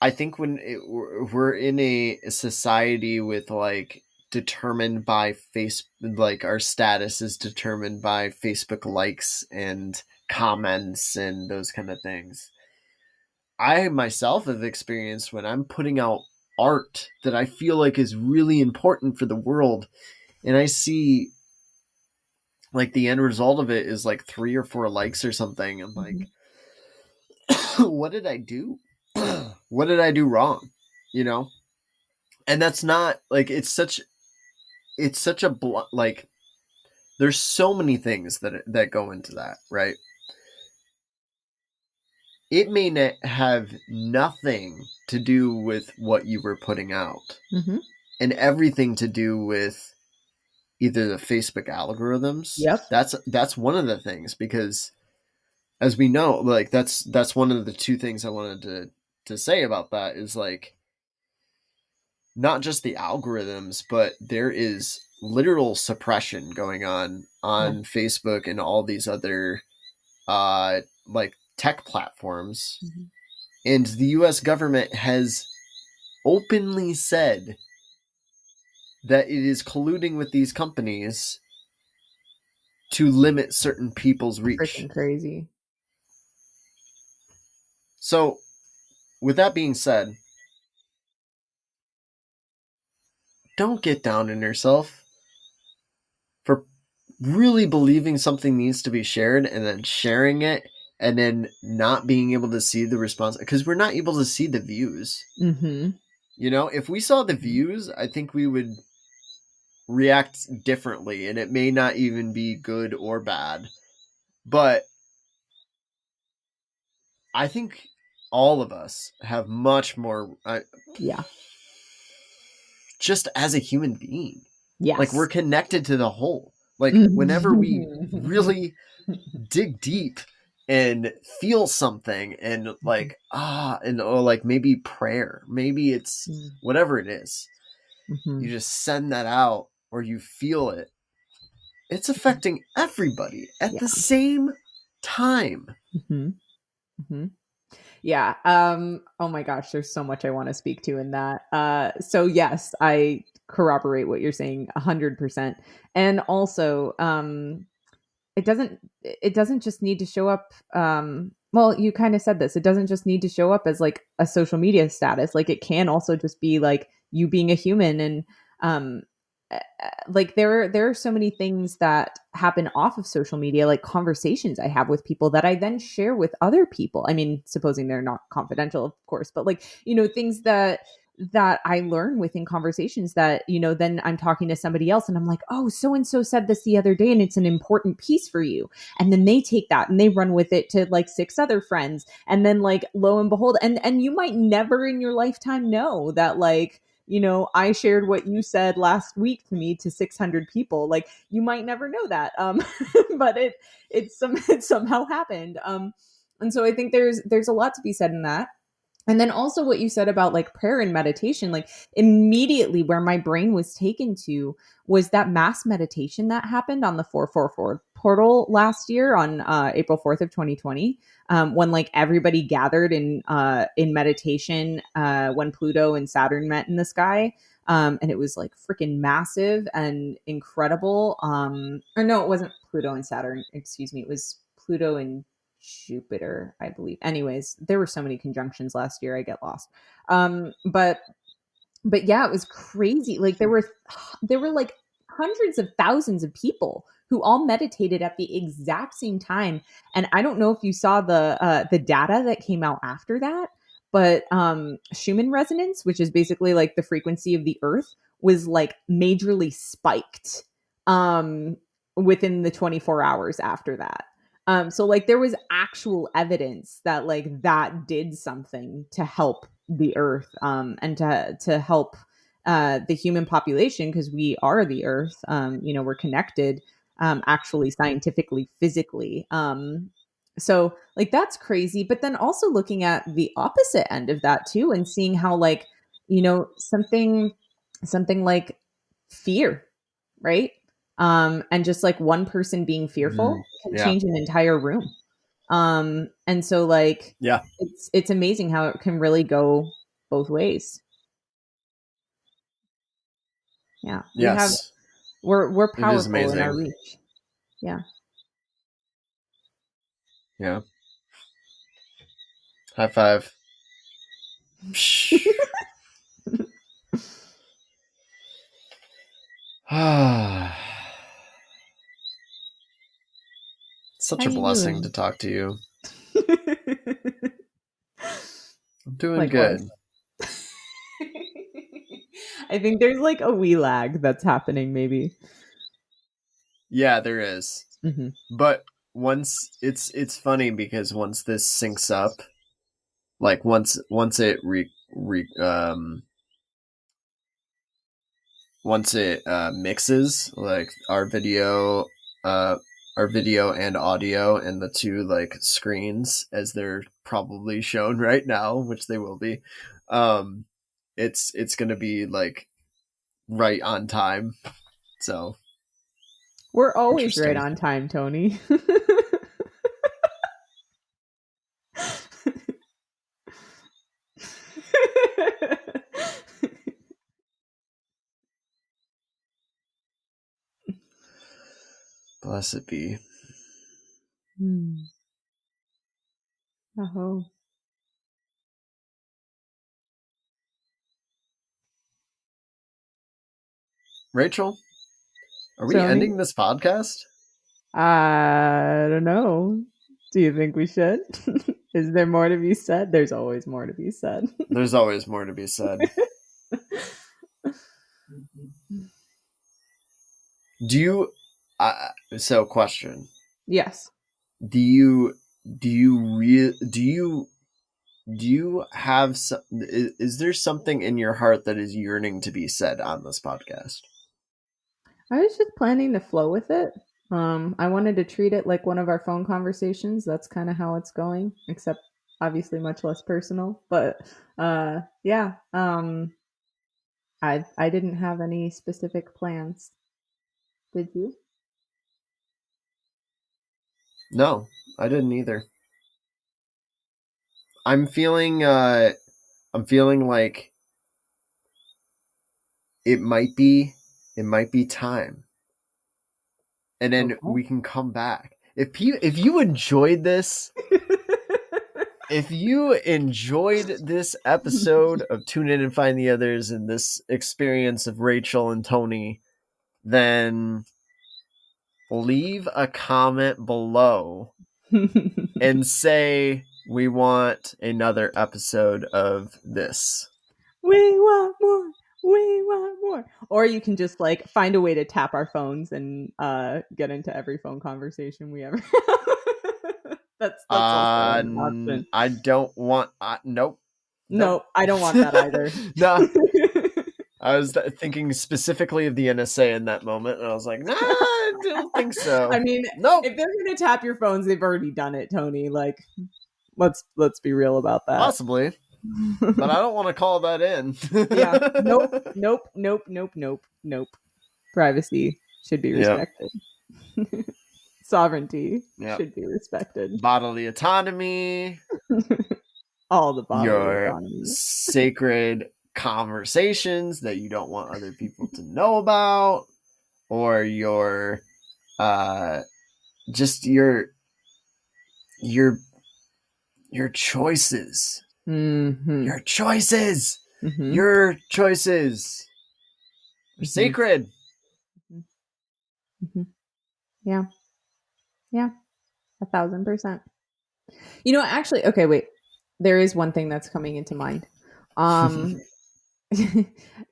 [SPEAKER 1] I think we're in a society with like determined by face like our status is determined by Facebook likes and comments and those kind of things. I myself have experienced when I'm putting out art that I feel like is really important for the world, and I see like the end result of it is like 3 or 4 likes or something. I'm like,
[SPEAKER 2] Mhm.
[SPEAKER 1] what did I do? What did I do wrong? You know? And that's not like it's such a like there's so many things that go into that, right? It may have nothing to do with what you were putting out
[SPEAKER 2] Mhm.
[SPEAKER 1] and everything to do with either the Facebook algorithms.
[SPEAKER 2] Yep.
[SPEAKER 1] That's one of the things because as we know, like that's one of the two things I wanted to say about that is like not just the algorithms, but there is literal suppression going
[SPEAKER 2] Yeah.
[SPEAKER 1] on Facebook and all these other like tech platforms.
[SPEAKER 2] Mhm.
[SPEAKER 1] And the US government has openly said that it is colluding with these companies to limit certain people's reach.
[SPEAKER 2] Freaking crazy.
[SPEAKER 1] So, with that being said, don't get down on yourself for really believing something needs to be shared and then sharing it and then not being able to see the response because we're not able to see the views.
[SPEAKER 2] Mhm.
[SPEAKER 1] You know, if we saw the views, I think we would react differently and it may not even be good or bad. But I think all of us have much more
[SPEAKER 2] Yeah.
[SPEAKER 1] just as a human being. Like we're
[SPEAKER 2] Yes.
[SPEAKER 1] connected to the whole. Like whenever we
[SPEAKER 2] Mhm.
[SPEAKER 1] really dig deep and feel something and
[SPEAKER 2] Mhm.
[SPEAKER 1] like and or like maybe prayer, maybe it's whatever it is, you
[SPEAKER 2] Mhm.
[SPEAKER 1] just send that out or you feel it, it's affecting everybody at
[SPEAKER 2] Yeah.
[SPEAKER 1] the same time.
[SPEAKER 2] Mhm. Mhm. Yeah. Oh my gosh, there's so much I want to speak to in that. So yes, I corroborate what you're saying 100%. And also, it doesn't just need to show up well, you kind of said this. It doesn't just need to show up as like a social media status. Like it can also just be like you being a human and um like there are so many things that happen off of social media, like conversations I have with people that I then share with other people. I mean, supposing they're not confidential, of course, but like, things that I learn within conversations that, then I'm talking to somebody else and I'm like, oh, so and so said this the other day and it's an important piece for you. And then they take that and they run with it to like six other friends. And then like lo and behold, and you might never in your lifetime know that like, I shared what you said last week to me to 600 people. Like you might never know that. But it somehow happened. And so I think there's a lot to be said in that. And then also what you said about like prayer and meditation, like immediately where my brain was taken to was that mass meditation that happened on the 444 portal last year on April 4th of 2020, when like everybody gathered in meditation when Pluto and Saturn met in the sky. And it was like freaking massive and incredible. Or no, it wasn't Pluto and Saturn. Excuse me. It was Pluto and Jupiter, I believe. Anyways, there were so many conjunctions last year, I get lost. But yeah, it was crazy. Like there were like hundreds of thousands of people who all meditated at the exact same time. And I don't know if you saw the data that came out after that, but Schumann resonance, which is basically like the frequency of the Earth, was like majorly spiked um, within the 24 hours after that. So like there was actual evidence that like that did something to help the earth, and to help the human population, because we are the earth. We're connected, actually scientifically, physically. So like that's crazy. But then also looking at the opposite end of that too, and seeing how like, something like fear, right? And just like one person being
[SPEAKER 1] Mm,
[SPEAKER 2] fearful can
[SPEAKER 1] yeah.
[SPEAKER 2] change an entire room. And so like
[SPEAKER 1] Yeah.
[SPEAKER 2] it's amazing how it can really go both ways. Yeah,
[SPEAKER 1] Yes.
[SPEAKER 2] we're
[SPEAKER 1] It is
[SPEAKER 2] powerful in our
[SPEAKER 1] amazing.
[SPEAKER 2] reach. Yeah.
[SPEAKER 1] Yeah. High five.
[SPEAKER 2] How
[SPEAKER 1] Such a
[SPEAKER 2] you
[SPEAKER 1] blessing to
[SPEAKER 2] doing?
[SPEAKER 1] talk to you. I'm doing
[SPEAKER 2] Likewise.
[SPEAKER 1] good.
[SPEAKER 2] I think there's like a wee lag that's happening maybe.
[SPEAKER 1] Yeah, there is.
[SPEAKER 2] Hmm.
[SPEAKER 1] But once it's funny because once this syncs up, like once it once it mixes like uh our video and audio and the two like screens as they're probably shown right now, which they will be, um it's gonna be like right on time. So
[SPEAKER 2] We're always right
[SPEAKER 1] interesting.
[SPEAKER 2] on time, Tony.
[SPEAKER 1] Blessed be.
[SPEAKER 2] Hmm. Oh.
[SPEAKER 1] Rachel, are we
[SPEAKER 2] Tony?
[SPEAKER 1] ending this podcast?
[SPEAKER 2] I don't know. Do you think we should? Is there more to be said? There's always more to be said.
[SPEAKER 1] There's always more to be said. Do you so question.
[SPEAKER 2] Yes.
[SPEAKER 1] Do you do you real do you have some, is there something in your heart that is yearning to be said on this podcast?
[SPEAKER 2] I was just planning to flow with it. I wanted to treat it like one of our phone conversations. That's kind of how it's going, except obviously much less personal. But yeah, I didn't have any specific plans. Did you?
[SPEAKER 1] No, I didn't either. I'm feeling I'm feeling like it might be it might be time. And then
[SPEAKER 2] Okay.
[SPEAKER 1] we can come back. If you enjoyed this, if you enjoyed this episode of Tune In and Find the Others and this experience of Rachel and Tony, then leave a comment below and say we want another episode of this.
[SPEAKER 2] We want more. We want more. Or you can just like find a way to tap our phones and get into every phone conversation we ever have. That's also an option.
[SPEAKER 1] I don't want. Nope. Nope.
[SPEAKER 2] No, I don't want that either.
[SPEAKER 1] No. I was thinking specifically of the NSA in that moment, and I was like, nah, I don't think so.
[SPEAKER 2] I mean,
[SPEAKER 1] nope.
[SPEAKER 2] If they're gonna tap your phones, they've already done it, Tony. Like, let's be real about that.
[SPEAKER 1] Possibly. But I don't want to call that in.
[SPEAKER 2] Yeah. Nope. Privacy should be respected. Yep. Sovereignty should be respected.
[SPEAKER 1] Bodily autonomy.
[SPEAKER 2] All the bodily
[SPEAKER 1] your
[SPEAKER 2] autonomy.
[SPEAKER 1] Sacred conversations that you don't want other people to know about, or your just your choices.
[SPEAKER 2] Mm-hmm.
[SPEAKER 1] Your choices. Mm-hmm. Your choices are sacred.
[SPEAKER 2] Mm-hmm. Yeah. 1,000%. You know, actually, okay, wait. There is one thing that's coming into mind.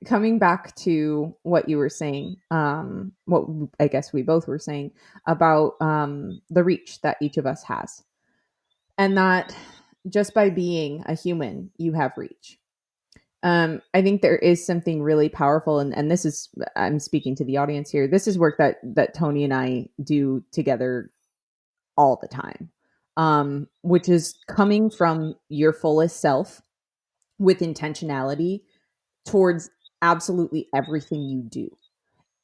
[SPEAKER 2] Coming back to what you were saying, what I guess we both were saying about the reach that each of us has, and that just by being a human, you have reach. I think there is something really powerful, and this is, I'm speaking to the audience here. This is work that Tony and I do together all the time, which is coming from your fullest self with intentionality towards absolutely everything you do.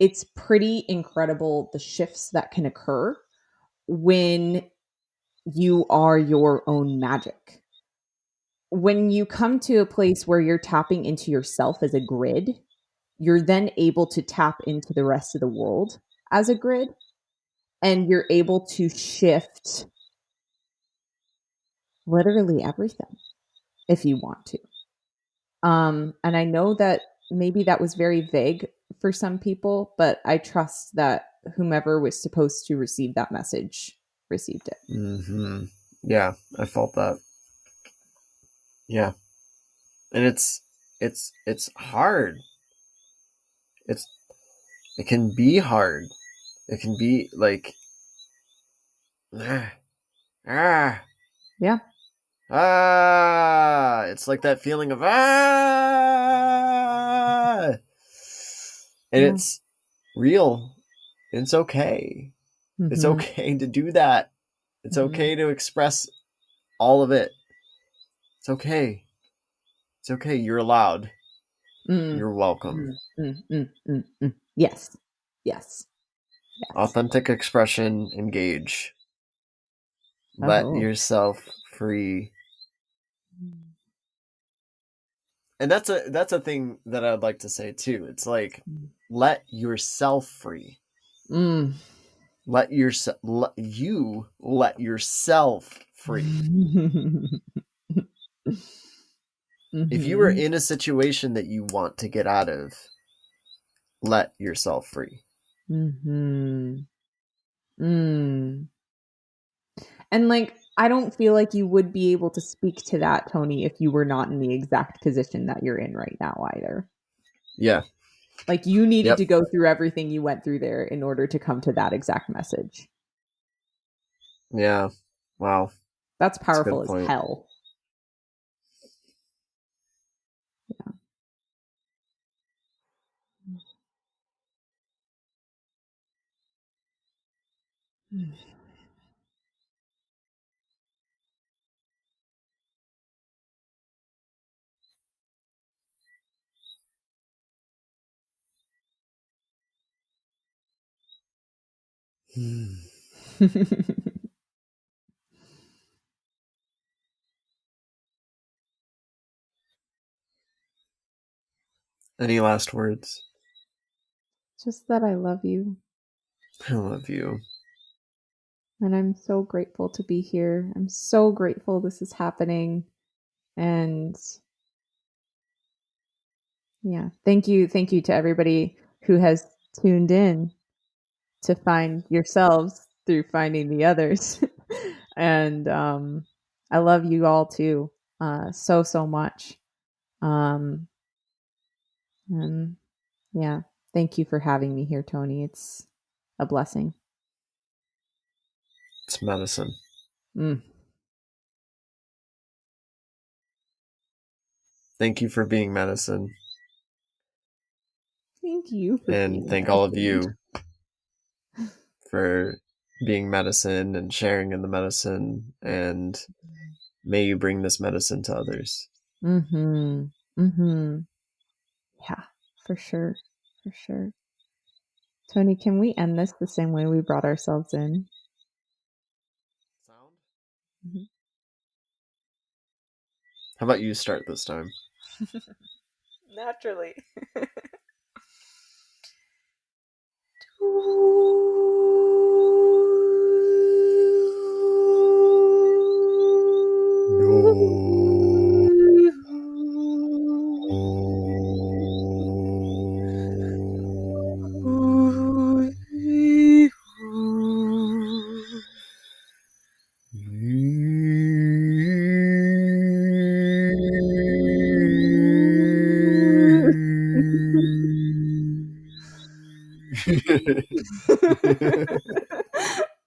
[SPEAKER 2] It's pretty incredible the shifts that can occur when you are your own magic. When you come to a place where you're tapping into yourself as a grid, you're then able to tap into the rest of the world as a grid, and you're able to shift literally everything if you want to. And I know that maybe that was very vague for some people, but I trust that whomever was supposed to receive that message received it.
[SPEAKER 1] Mm-hmm. Yeah, I felt that. Yeah. And it's hard. It can be hard. It can be like
[SPEAKER 2] yeah.
[SPEAKER 1] It's like that feeling of and it's real. It's okay. Mm-hmm. It's okay to do that. It's okay to express all of it. It's okay. It's okay. You're allowed. You're welcome.
[SPEAKER 2] Yes.
[SPEAKER 1] Authentic expression, engage. Let yourself free. And that's a thing that I'd like to say too. It's like, let yourself free. Let yourself free. If you are in a situation that you want to get out of, let yourself free.
[SPEAKER 2] And like, I don't feel like you would be able to speak to that, Tony, if you were not in the exact position that you're in right now either.
[SPEAKER 1] Yeah.
[SPEAKER 2] Like, you needed to go through everything you went through there in order to come to that exact message.
[SPEAKER 1] Yeah. Wow.
[SPEAKER 2] That's powerful as hell. Yeah.
[SPEAKER 1] Any last words?
[SPEAKER 2] Just that I love you.
[SPEAKER 1] I love you.
[SPEAKER 2] And I'm so grateful to be here. I'm so grateful this is happening. And yeah, thank you to everybody who has tuned in to find yourselves through finding the others. And I love you all too, so much. Um, and yeah, thank you for having me here, Tony. It's a blessing.
[SPEAKER 1] It's medicine.
[SPEAKER 2] Mm.
[SPEAKER 1] Thank you for being medicine.
[SPEAKER 2] Thank you for
[SPEAKER 1] And
[SPEAKER 2] being
[SPEAKER 1] thank all of
[SPEAKER 2] medicine.
[SPEAKER 1] you for being medicine and sharing in the medicine. And may you bring this medicine to others.
[SPEAKER 2] Mm-hmm. Mm-hmm. Yeah, for sure. For sure. Tony, can we end this the same way we brought ourselves in?
[SPEAKER 1] Sound?
[SPEAKER 2] Mm-hmm.
[SPEAKER 1] How about you start this time?
[SPEAKER 2] Naturally.
[SPEAKER 1] No.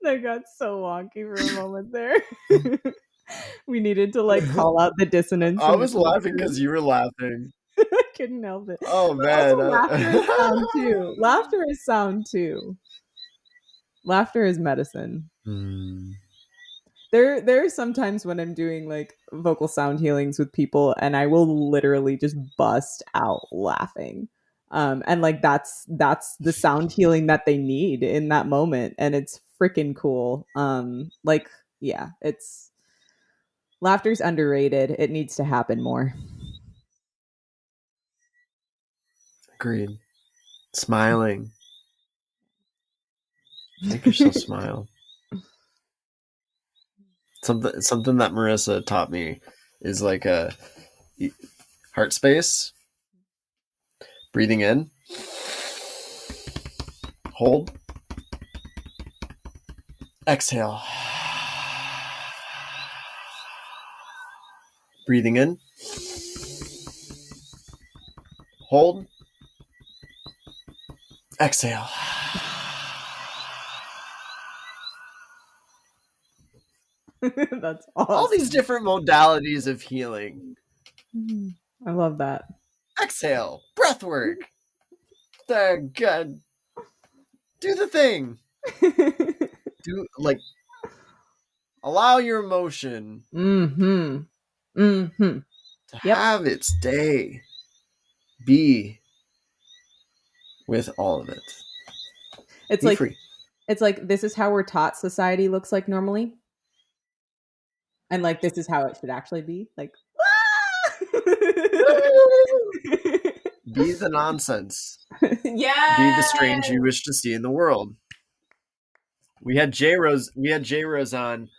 [SPEAKER 2] That got so wonky for a moment there. We needed to like call out the dissonance
[SPEAKER 1] I
[SPEAKER 2] in the
[SPEAKER 1] was laughing
[SPEAKER 2] conversation.
[SPEAKER 1] because you were laughing.
[SPEAKER 2] I couldn't help it.
[SPEAKER 1] Oh
[SPEAKER 2] But also
[SPEAKER 1] man.
[SPEAKER 2] laughter is sound too. Laughter is sound too. Laughter is medicine. There are some times when I'm doing like vocal sound healings with people and I will literally just bust out laughing. And like that's the sound healing that they need in that moment and it's freaking cool. Like yeah, it's laughter's underrated. It needs to happen more.
[SPEAKER 1] Agreed. Smiling. Make yourself smile. Something that Marissa taught me is like a heart space. Breathing in. Hold. Exhale. Breathing in. Hold. Exhale.
[SPEAKER 2] That's
[SPEAKER 1] All
[SPEAKER 2] awesome.
[SPEAKER 1] these different modalities of healing.
[SPEAKER 2] I love that.
[SPEAKER 1] Exhale. Breath work. Good. Do the thing. Do like allow your emotion
[SPEAKER 2] Mm-hmm. Mm-hmm.
[SPEAKER 1] to
[SPEAKER 2] Yep.
[SPEAKER 1] have its day. Be with all of it.
[SPEAKER 2] It's
[SPEAKER 1] Be
[SPEAKER 2] like
[SPEAKER 1] free.
[SPEAKER 2] it's like this is how we're taught society looks like normally. And like this is how it should actually be. Like
[SPEAKER 1] Be the nonsense. Be the
[SPEAKER 2] yeah.
[SPEAKER 1] strange you wish to see in the world. We had J Rose on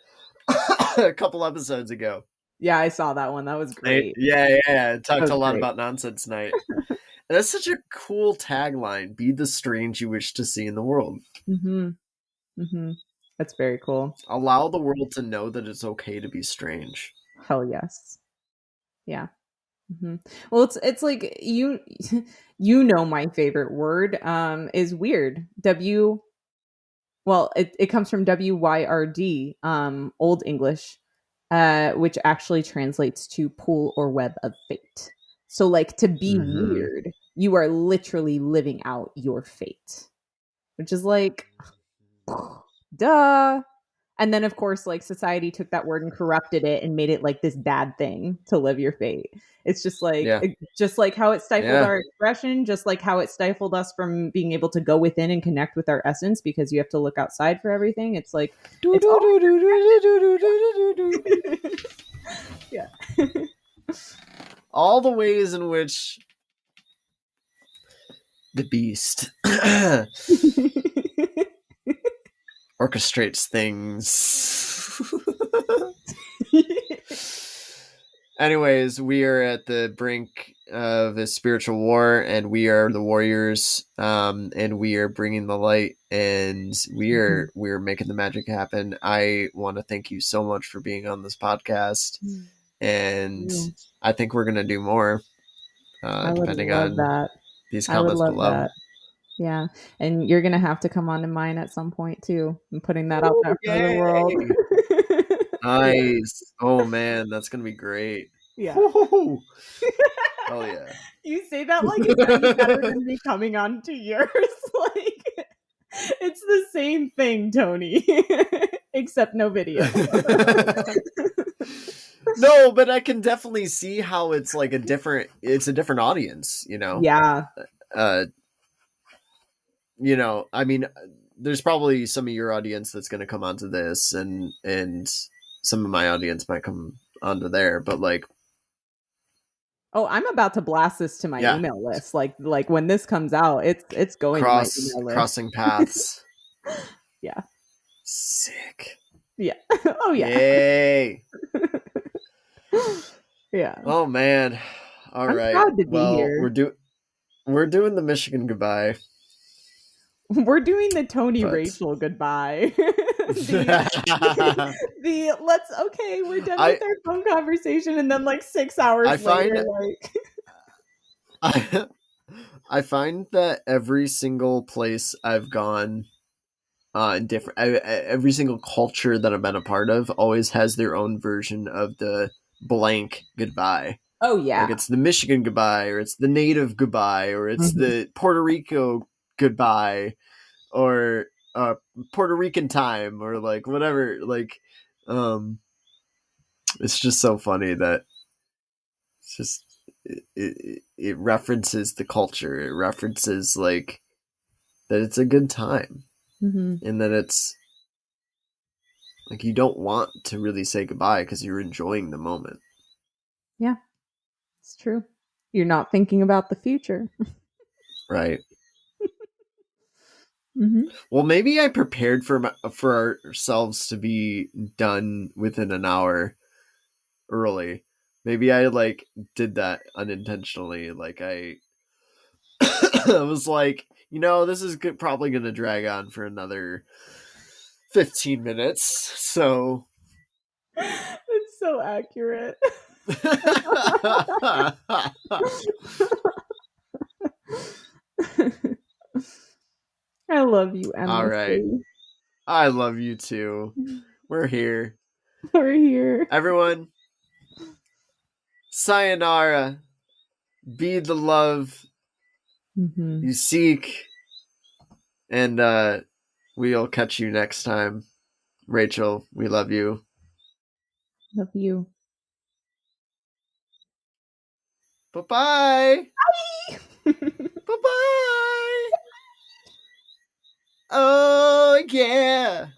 [SPEAKER 1] a couple episodes ago.
[SPEAKER 2] Yeah, I saw that one. That was great.
[SPEAKER 1] Yeah.
[SPEAKER 2] That
[SPEAKER 1] Talked
[SPEAKER 2] was
[SPEAKER 1] a lot
[SPEAKER 2] great.
[SPEAKER 1] about nonsense night. And that's such a cool tagline. Be the strange you wish to see in the world.
[SPEAKER 2] Mm-hmm. Mm-hmm. That's very cool.
[SPEAKER 1] Allow the world to know that it's okay to be strange.
[SPEAKER 2] Hell yes. Yeah. Mm-hmm. Well, it's like you know my favorite word is weird. It comes from WYRD, Old English, which actually translates to pool or web of fate. So, like, to be
[SPEAKER 1] Mm-hmm.
[SPEAKER 2] weird, you are literally living out your fate, which is like, duh. And then, of course, like society took that word and corrupted it and made it like this bad thing to live your fate. It's
[SPEAKER 1] Yeah.
[SPEAKER 2] just like how it stifled
[SPEAKER 1] Yeah.
[SPEAKER 2] our expression, just like how it stifled us from being able to go within and connect with our essence because you have to look outside for everything. It's like it's all yeah.
[SPEAKER 1] All the ways in which the beast orchestrates things. Anyways, we are at the brink of a spiritual war, and we are the warriors, and we are bringing the light, and
[SPEAKER 2] Mhm.
[SPEAKER 1] we're making the magic happen. I want to thank you so much for being on this podcast, and
[SPEAKER 2] You.
[SPEAKER 1] I think we're gonna do more,
[SPEAKER 2] I would
[SPEAKER 1] depending
[SPEAKER 2] love
[SPEAKER 1] on
[SPEAKER 2] that.
[SPEAKER 1] these
[SPEAKER 2] I would
[SPEAKER 1] comments
[SPEAKER 2] love
[SPEAKER 1] below.
[SPEAKER 2] that. Yeah. And you're gonna have to come on to mine at some point too. I'm putting that out
[SPEAKER 1] Ooh,
[SPEAKER 2] there for the world.
[SPEAKER 1] yay!
[SPEAKER 2] Yeah.
[SPEAKER 1] Nice. Oh man, that's gonna be great.
[SPEAKER 2] Yeah.
[SPEAKER 1] Woo-hoo. Hell yeah.
[SPEAKER 2] You say that like it's any better than me coming on to yours. Like it's the same thing, Tony. Except no video.
[SPEAKER 1] No, but I can definitely see how it's like it's a different audience, you know.
[SPEAKER 2] Yeah.
[SPEAKER 1] Uh I mean, there's probably some of your audience that's going to come onto this, and some of my audience might come onto there, but like,
[SPEAKER 2] Oh, I'm about to blast this to my
[SPEAKER 1] yeah,
[SPEAKER 2] email list. Like when this comes out, it's going to my email list.
[SPEAKER 1] crossing paths.
[SPEAKER 2] Yeah.
[SPEAKER 1] Sick.
[SPEAKER 2] Yeah. Oh yeah.
[SPEAKER 1] Yay.
[SPEAKER 2] Yeah.
[SPEAKER 1] Oh man. All
[SPEAKER 2] I'm
[SPEAKER 1] right.
[SPEAKER 2] proud to be
[SPEAKER 1] Well,
[SPEAKER 2] here.
[SPEAKER 1] we're doing the Michigan goodbye,
[SPEAKER 2] We're doing the Tony
[SPEAKER 1] but
[SPEAKER 2] Rachel goodbye. The let's okay, we're done with
[SPEAKER 1] I
[SPEAKER 2] our phone conversation, and then like 6
[SPEAKER 1] I
[SPEAKER 2] hours later,
[SPEAKER 1] find
[SPEAKER 2] like
[SPEAKER 1] I, I find that every single place I've gone, different every single culture that I've been a part of always has their own version of the blank goodbye.
[SPEAKER 2] oh
[SPEAKER 1] Like
[SPEAKER 2] yeah.
[SPEAKER 1] it's the Michigan goodbye, or it's the native goodbye, or it's
[SPEAKER 2] Mhm.
[SPEAKER 1] the Puerto Rico goodbye, or Puerto Rican time, or like whatever. Like, um, it's just so funny that it's just it references the culture. It references like that it's a good time,
[SPEAKER 2] Mhm.
[SPEAKER 1] and that it's like you don't want to really say goodbye because you're enjoying the moment,
[SPEAKER 2] Yeah, it's true. You're not thinking about the future.
[SPEAKER 1] right?
[SPEAKER 2] Mhm.
[SPEAKER 1] Well, maybe I prepared for ourselves to be done within an hour early. Maybe I like did that unintentionally. Like I, I was like, this is probably going to drag on for another 15 minutes. So,
[SPEAKER 2] It's so accurate. I love you
[SPEAKER 1] all right.
[SPEAKER 2] endlessly.
[SPEAKER 1] I love you too. We're here.
[SPEAKER 2] We're here.
[SPEAKER 1] Everyone, sayonara. Be the love
[SPEAKER 2] Mhm.
[SPEAKER 1] you seek. And we'll catch you next time. Rachel, we love you.
[SPEAKER 2] Love you.
[SPEAKER 1] Bye bye.
[SPEAKER 2] Bye.
[SPEAKER 1] Bye bye. Oh, yeah.